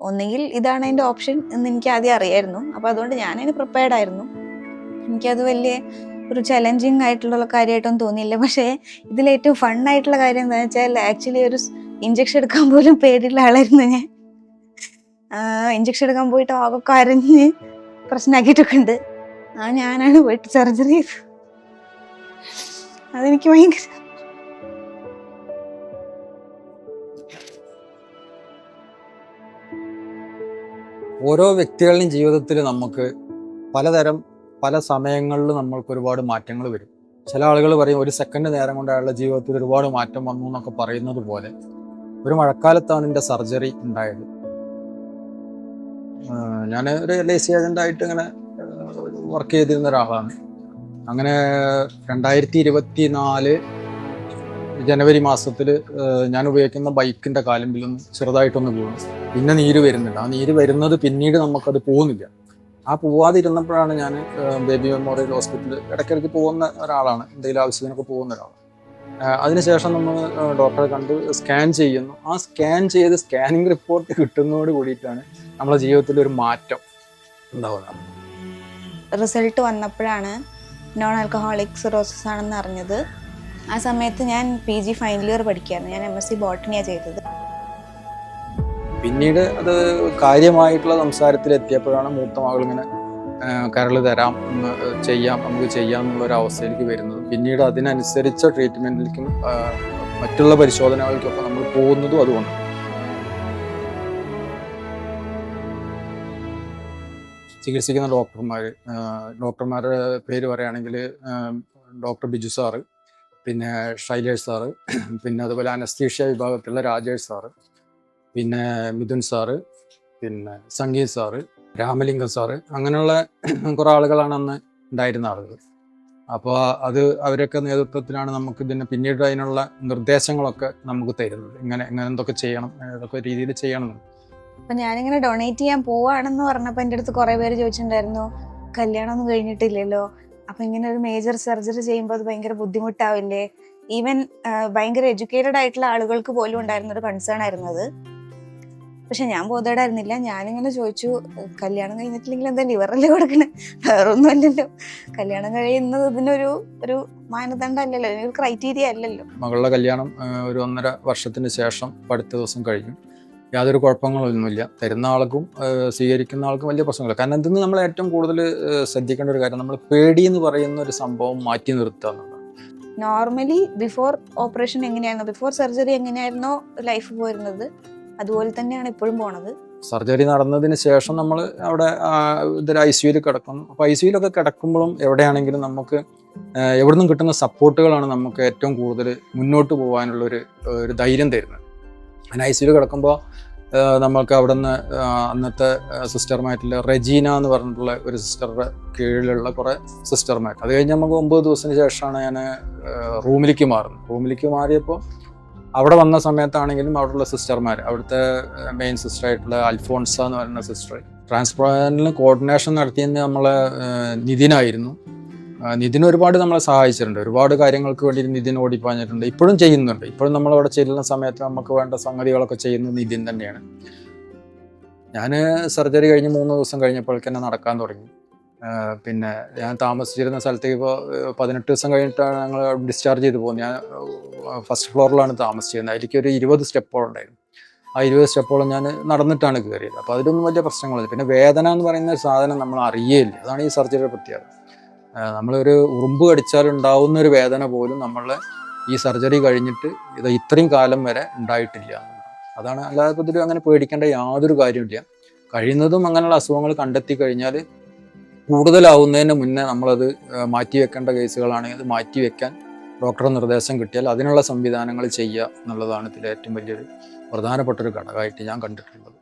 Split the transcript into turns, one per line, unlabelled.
ഒന്നുകിൽ ഇതാണ് അതിൻ്റെ ഓപ്ഷൻ എന്ന് എനിക്ക് ആദ്യം അറിയായിരുന്നു. അപ്പോൾ അതുകൊണ്ട് ഞാനതിന് പ്രിപ്പയർഡ് ആയിരുന്നു. എനിക്കത് വലിയ ഒരു ചലഞ്ചിങ് ആയിട്ടുള്ള കാര്യമായിട്ടൊന്നും തോന്നിയില്ല. പക്ഷേ ഇതിലേറ്റവും ഫണ്ണായിട്ടുള്ള കാര്യം എന്താണെന്ന് വെച്ചാൽ ആക്ച്വലി ഒരു ഇഞ്ചക്ഷൻ എടുക്കാൻ പോലും പേടിയുള്ള ആളായിരുന്നു ഞാൻ. ഇഞ്ചക്ഷൻ എടുക്കാൻ പോയിട്ട് ആകെ കരഞ്ഞ് പ്രശ്നമാക്കിയിട്ടൊക്കെ ഉണ്ട്. ഞാനാണ് പോയിട്ട് സർജറി ചെയ്തത്. അതെനിക്ക് ഭയങ്കര
ഓരോ വ്യക്തികളുടെയും ജീവിതത്തിൽ നമുക്ക് പല സമയങ്ങളിൽ നമ്മൾക്ക് ഒരുപാട് മാറ്റങ്ങൾ വരും. ചില ആളുകൾ പറയും ഒരു സെക്കൻഡ് നേരം കൊണ്ട് അയാളുടെ ജീവിതത്തിൽ ഒരുപാട് മാറ്റം വന്നു എന്നൊക്കെ പറയുന്നത് പോലെ ഒരു മഴക്കാലത്താണ് എൻ്റെ സർജറി ഉണ്ടായത്. ഞാൻ ഒരു LIC ഏജൻ്റായിട്ട് ഇങ്ങനെ വർക്ക് ചെയ്തിരുന്ന ഒരാളാണ്. അങ്ങനെ 2024 ജനുവരി മാസത്തിൽ ഞാൻ ഉപയോഗിക്കുന്ന ബൈക്കിൻ്റെ കാലിമ്പിലൊന്ന് ചെറുതായിട്ടൊന്ന് വീണു. പിന്നെ നീര് വരുന്നുണ്ട്. ആ നീര് വരുന്നത് പിന്നീട് നമുക്കത് പോകുന്നില്ല. ആ പോവാതിരുന്നപ്പോഴാണ് ഞാൻ ബേബി മെമ്മോറിയൽ ഹോസ്പിറ്റലിൽ ഇടയ്ക്കിടയ്ക്ക് പോകുന്ന ഒരാളാണ്, എന്തെങ്കിലും ആവശ്യത്തിനൊക്കെ പോകുന്ന ഒരാളാണ്. അതിനുശേഷം നമ്മൾ ഡോക്ടറെ കണ്ട് സ്കാൻ ചെയ്യുന്നു. ആ സ്കാൻ ചെയ്ത് സ്കാനിങ് റിപ്പോർട്ട് കിട്ടുന്നതോട് കൂടിയിട്ടാണ് നമ്മുടെ ജീവിതത്തിൽ ഒരു മാറ്റം ഉണ്ടാവുന്നത്.
റിസൾട്ട് വന്നപ്പോഴാണ് നോൺ ആൽക്കഹോളിക് സിറോസിസ് ആണെന്ന് അറിഞ്ഞത്. ആ സമയത്ത് ഞാൻ PG ഫൈനൽ ഇയർ പഠിക്കുകയായിരുന്നു. ഞാൻ MSc ബോട്ടണിയാണ് ചെയ്തത്.
പിന്നീട് അത് കാര്യമായിട്ടുള്ള സംസാരത്തിലെത്തിയപ്പോഴാണ് മൂത്ത മകൾ ഇങ്ങനെ കരൾ തരാം, നമുക്ക് ചെയ്യാം എന്നുള്ളൊരു അവസ്ഥയിലേക്ക് വരുന്നത്. പിന്നീട് അതിനനുസരിച്ച ട്രീറ്റ്മെൻറ്റിലേക്കും മറ്റുള്ള പരിശോധനകൾക്കൊക്കെ നമ്മൾ പോകുന്നതും അതുകൊണ്ട്. ചികിത്സിക്കുന്ന ഡോക്ടർമാരുടെ പേര് പറയുകയാണെങ്കിൽ ഡോക്ടർ ബിജു സാറ്, പിന്നെ ഷൈലേഷ് സാറ്, പിന്നെ അതുപോലെ അനസ്തീഷ്യ വിഭാഗത്തിലുള്ള രാജേഷ് സാറ്, പിന്നെ മിഥുൻ സാറ്, പിന്നെ സംഗീത് സാറ്, രാമലിംഗം സാറ്, അങ്ങനെയുള്ള കുറേ ആളുകളാണ് അന്ന് ഉണ്ടായിരുന്ന ആളുകൾ. അപ്പോൾ അവരൊക്കെ നേതൃത്വത്തിലാണ് നമുക്ക് പിന്നീട് അതിനുള്ള നിർദ്ദേശങ്ങളൊക്കെ നമുക്ക് തരുന്നത്. ഇങ്ങനെ എന്തൊക്കെ ചെയ്യണം, ഏതൊക്കെ രീതിയിൽ ചെയ്യണം.
അപ്പം ഞാനിങ്ങനെ ഡൊണേറ്റ് ചെയ്യാൻ പോവാണെന്ന് പറഞ്ഞപ്പോൾ എൻ്റെ അടുത്ത് കുറേ പേര് ചോദിച്ചിട്ടുണ്ടായിരുന്നു, കല്യാണമൊന്നും കഴിഞ്ഞിട്ടില്ലല്ലോ, അപ്പം ഇങ്ങനെ ഒരു മേജർ സർജറി ചെയ്യുമ്പോൾ അത് ഭയങ്കര ബുദ്ധിമുട്ടാവില്ലേ? ഈവൻ ഭയങ്കര എഡ്യൂക്കേറ്റഡ് ആയിട്ടുള്ള ആളുകൾക്ക് പോലും ഉണ്ടായിരുന്നൊരു കൺസേൺ ആയിരുന്നത്. പക്ഷെ ഞാൻ ബോധേഡായിരുന്നില്ല. ഞാനിങ്ങനെ ചോദിച്ചു, കല്യാണം കഴിഞ്ഞിട്ടില്ലെങ്കിൽ എന്താ ലിവറല്ലേ കൊടുക്കണേ? വേറൊന്നും അല്ലല്ലോ. കല്യാണം കഴിയുന്നത് ഇതിനൊരു മാനദണ്ഡമല്ലല്ലോ, ഒരു ക്രൈറ്റീരിയ അല്ലല്ലോ.
മകളുടെ കല്യാണം ഒരു 1.5 വർഷത്തിന് ശേഷം അടുത്ത ദിവസം കഴിഞ്ഞു. യാതൊരു കുഴപ്പങ്ങളൊന്നുമില്ല. തരുന്ന ആൾക്കും സ്വീകരിക്കുന്ന ആൾക്കും വലിയ പ്രശ്നമില്ല. കാരണം ഇതിന് നമ്മൾ ഏറ്റവും കൂടുതൽ ശ്രദ്ധിക്കേണ്ട ഒരു കാര്യം, നമ്മൾ പേടി എന്ന് പറയുന്ന ഒരു സംഭവം മാറ്റി നിർത്തുക എന്നുള്ളതാണ്.
നോർമലി ബിഫോർ ഓപ്പറേഷൻ എങ്ങനെയായിരുന്നു, ബിഫോർ സർജറി എങ്ങനെയായിരുന്നോ ലൈഫ് പോയിരുന്നത്, അതുപോലെ തന്നെയാണ് ഇപ്പോഴും പോണത്.
സർജറി നടന്നതിന് ശേഷം നമ്മൾ അവിടെ ICUയിൽ കിടക്കുന്നു. അപ്പോൾ ICUയിലൊക്കെ കിടക്കുമ്പോഴും എവിടെയാണെങ്കിലും നമുക്ക് എവിടുന്നും കിട്ടുന്ന സപ്പോർട്ടുകളാണ് നമുക്ക് ഏറ്റവും കൂടുതൽ മുന്നോട്ട് പോകാനുള്ള ഒരു ധൈര്യം തരുന്നത്. അങ്ങനെ ICUയിൽ കിടക്കുമ്പോൾ നമ്മൾക്ക് അവിടെ നിന്ന് അന്നത്തെ സിസ്റ്റർമായിട്ടുള്ള റെജീന എന്ന് പറഞ്ഞിട്ടുള്ള ഒരു സിസ്റ്ററുടെ കീഴിലുള്ള കുറേ സിസ്റ്റർമാർ, അത് കഴിഞ്ഞ് നമുക്ക് 9 ദിവസത്തിന് ശേഷമാണ് ഞാൻ റൂമിലേക്ക് മാറുന്നത്. റൂമിലേക്ക് മാറിയപ്പോൾ അവിടെ വന്ന സമയത്താണെങ്കിലും അവിടെയുള്ള സിസ്റ്റർമാർ, അവിടുത്തെ മെയിൻ സിസ്റ്ററായിട്ടുള്ള അൽഫോൺസ എന്ന് പറയുന്ന സിസ്റ്റർ, ട്രാൻസ്പ്ലാന്റിന് കോർഡിനേഷൻ നടത്തിയത് നമ്മളെ നിതിനായിരുന്നു. നിതിൻ ഒരുപാട് നമ്മളെ സഹായിച്ചിട്ടുണ്ട്. ഒരുപാട് കാര്യങ്ങൾക്ക് വേണ്ടി നിതിൻ ഓടിപ്പാഞ്ഞിട്ടുണ്ട്. ഇപ്പോഴും ചെയ്യുന്നുണ്ട്. ഇപ്പോഴും നമ്മളവിടെ ചെല്ലുന്ന സമയത്ത് നമുക്ക് വേണ്ട സംഗതികളൊക്കെ ചെയ്യുന്നത് നിതിൻ തന്നെയാണ്. ഞാൻ സർജറി കഴിഞ്ഞ് 3 ദിവസം കഴിഞ്ഞപ്പോഴേക്ക് തന്നെ നടക്കാൻ തുടങ്ങി. പിന്നെ ഞാൻ താമസിച്ചിരുന്ന സ്ഥലത്തേക്ക് ഇപ്പോൾ 18 ദിവസം കഴിഞ്ഞിട്ടാണ് ഞങ്ങൾ ഡിസ്ചാർജ് ചെയ്ത് പോകുന്നത്. ഞാൻ ഫസ്റ്റ് ഫ്ലോറിലാണ് താമസിച്ചിരുന്നത്. അതിലേക്ക് ഒരു 20 സ്റ്റെപ്പോളം ഉണ്ടായിരുന്നു. ആ 20 സ്റ്റെപ്പോളം ഞാൻ നടന്നിട്ടാണ് കയറിയത്. അപ്പോൾ അതിലൊന്നും വലിയ പ്രശ്നങ്ങളില്ല. പിന്നെ വേദന എന്ന് പറയുന്ന ഒരു സാധനം നമ്മൾ അറിയേയില്ല. അതാണ് ഈ സർജറിയുടെ പ്രത്യേകത. നമ്മളൊരു ഉറുമ്പ് കടിച്ചാൽ ഉണ്ടാവുന്ന ഒരു വേദന പോലും നമ്മൾ ഈ സർജറി കഴിഞ്ഞിട്ട് ഇത്രയും കാലം വരെ ഉണ്ടായിട്ടില്ല. അതാണ്. അല്ലാതെ ഇതിൽ അങ്ങനെ പേടിക്കേണ്ട യാതൊരു കാര്യമില്ല. കഴിയുന്നതും അങ്ങനെയുള്ള അസുഖങ്ങൾ കണ്ടെത്തി കഴിഞ്ഞാൽ കൂടുതലാവുന്നതിന് മുന്നേ നമ്മളത് മാറ്റിവെക്കേണ്ട കേസുകളാണെങ്കിൽ അത് മാറ്റിവെക്കാൻ ഡോക്ടറുടെ നിർദ്ദേശം കിട്ടിയാൽ അതിനുള്ള സംവിധാനങ്ങൾ ചെയ്യുക എന്നുള്ളതാണ് ഇതിൽ ഏറ്റവും വലിയൊരു പ്രധാനപ്പെട്ടൊരു ഘടകമായിട്ട് ഞാൻ കണ്ടിട്ടുള്ളത്.